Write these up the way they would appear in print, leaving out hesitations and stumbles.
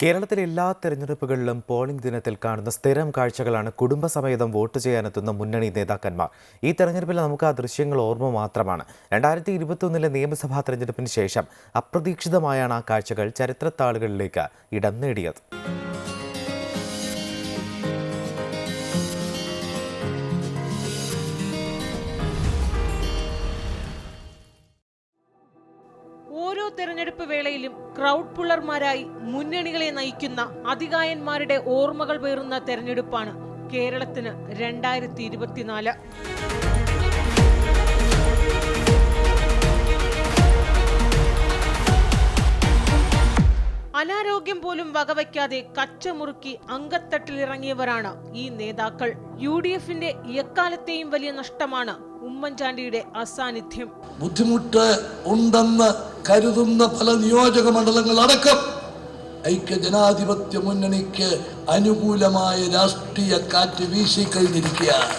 കേരളത്തിലെ എല്ലാ തെരഞ്ഞെടുപ്പുകളിലും പോളിംഗ് ദിനത്തിൽ കാണുന്ന സ്ഥിരം കാഴ്ചകളാണ് കുടുംബസമേതം വോട്ട് ചെയ്യാനെത്തുന്ന മുന്നണി നേതാക്കന്മാർ. ഈ തെരഞ്ഞെടുപ്പിൽ നമുക്ക് ആ ദൃശ്യങ്ങൾ ഓർമ്മ മാത്രമാണ്. 2021 നിയമസഭാ തെരഞ്ഞെടുപ്പിന് ശേഷം അപ്രതീക്ഷിതമായാണ് ആ കാഴ്ചകൾ ചരിത്രത്താളുകളിലേക്ക് ഇടം നേടിയത്. ഓരോ തെരഞ്ഞെടുപ്പ് വേളയിലും ക്രൗഡ് പുള്ളർമാരായി മുന്നണികളെ നയിക്കുന്ന അതികായന്മാരുടെ ഓർമ്മകൾ പേറുന്ന തെരഞ്ഞെടുപ്പാണ് കേരളത്തിന് 2024. അനാരോഗ്യം പോലും വകവയ്ക്കാതെ കച്ചമുറുക്കി അങ്കത്തട്ടിലിറങ്ങിയവരാണ് ഈ നേതാക്കൾ. UDFന്റെ എക്കാലത്തെയും വലിയ നഷ്ടമാണ് ഉമ്മൻചാണ്ടിയുടെ അസാന്നിധ്യം. ബുദ്ധിമുട്ട് ഉണ്ടെന്ന് കരുതുന്ന പല നിയോജക മണ്ഡലങ്ങൾ അടക്കം ഐക്യജനാധിപത്യ മുന്നണിക്ക് അനുകൂലമായ രാഷ്ട്രീയ കാറ്റ് വീശിക്കഴിഞ്ഞിരിക്കുകയാണ്.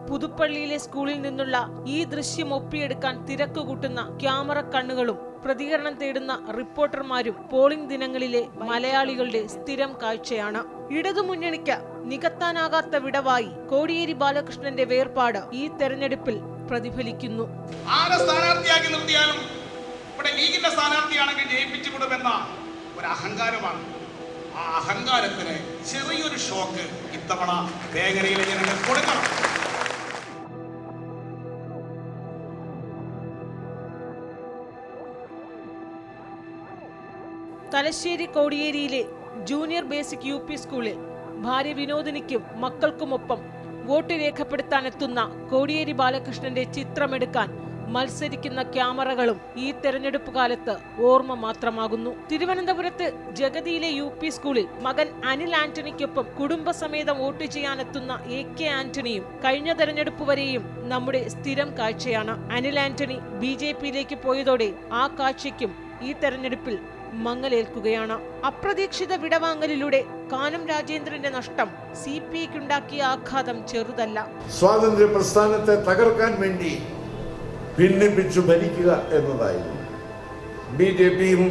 പുതുപ്പള്ളിയിലെ സ്കൂളിൽ നിന്നുള്ള ഈ ദൃശ്യം ഒപ്പിയെടുക്കാൻ തിരക്ക് കൂട്ടുന്ന ക്യാമറ കണ്ണുകളും പ്രതികരണം തേടുന്ന റിപ്പോർട്ടർമാരും പോളിംഗ് ദിനങ്ങളിലെ മലയാളികളുടെ സ്ഥിരം കാഴ്ചയാണ്. ഇടതുമുന്നണിക്ക് നികത്താനാകാത്ത വിടവായി കോടിയേരി ബാലകൃഷ്ണന്റെ വേർപാട് ഈ തെരഞ്ഞെടുപ്പിൽ പ്രതിഫലിക്കുന്നു. ആരെ സ്ഥാനാർത്ഥിയാക്കി നിർത്തിയാലും ഇവിടെ ലീഗിന്റെ സ്ഥാനാർത്ഥിയാണെങ്കിൽ ജയിപ്പിച്ചു കൊടുക്കുന്ന ഒരു അഹങ്കാരമാണ്. ആ അഹങ്കാരത്തിന് ചെറിയൊരു ഷോക്ക് ഇത്തവണ വേങ്ങരയിലെ ജനങ്ങൾ കൊടുക്കണം. തലശ്ശേരി കോടിയേരിയിലെ ജൂനിയർ ബേസിക് UP സ്കൂളിൽ ഭാര്യ വിനോദിനിക്കും മക്കൾക്കുമൊപ്പം വോട്ട് രേഖപ്പെടുത്താനെത്തുന്ന കോടിയേരി ബാലകൃഷ്ണന്റെ ചിത്രമെടുക്കാൻ മത്സരിക്കുന്ന ക്യാമറകളും ഈ തെരഞ്ഞെടുപ്പ് കാലത്ത് ഓർമ്മ മാത്രമാകുന്നു. തിരുവനന്തപുരത്ത് ജഗതിയിലെ UP സ്കൂളിൽ മകൻ അനിൽ ആന്റണിക്കൊപ്പം കുടുംബസമേതം വോട്ട് ചെയ്യാനെത്തുന്ന AK ആന്റണിയും കഴിഞ്ഞ തെരഞ്ഞെടുപ്പ് വരെയും നമ്മുടെ സ്ഥിരം കാഴ്ചയാണ്. അനിൽ ആന്റണി BJPയിലേക്ക് പോയതോടെ ആ കാഴ്ചയ്ക്കും ഈ തെരഞ്ഞെടുപ്പിൽ മങ്ങലേൽക്കുകയാണ്. അപ്രതീക്ഷിത വിടവാങ്ങലിലൂടെ കാനം രാജേന്ദ്രന്റെ നഷ്ടം CPIക്കുണ്ടാക്കിയ ആഘാതം ചെറുതല്ല. സ്വാതന്ത്ര്യ പ്രസ്ഥാനത്തെ തകർക്കാൻ വേണ്ടി ഭിന്നിപ്പിച്ചു ഭരിക്കുക എന്നതായിരുന്നു. BJPയും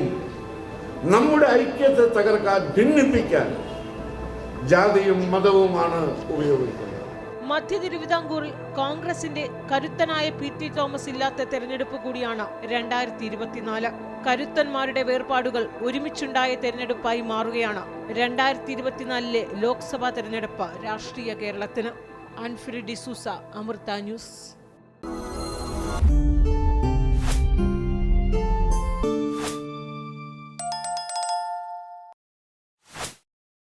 നമ്മുടെ ഐക്യത്തെ തകർക്കാൻ, ഭിന്നിപ്പിക്കാൻ ജാതിയും മതവുമാണ് ഉപയോഗിക്കുന്നത്. മധ്യ തിരുവിതാംകൂറിൽ കോൺഗ്രസിന്റെ കരുത്തനായ PT തോമസ് ഇല്ലാത്ത തെരഞ്ഞെടുപ്പ് കൂടിയാണ് 2024. കരുത്തന്മാരുടെ വേർപാടുകൾ ഒരുമിച്ചുണ്ടായ തെരഞ്ഞെടുപ്പായി മാറുകയാണ് 2024 ലോക്സഭാ തെരഞ്ഞെടുപ്പ് രാഷ്ട്രീയ കേരളത്തിന്. അൻഫ്രി ഡിസൂസ, അമൃത ന്യൂസ്.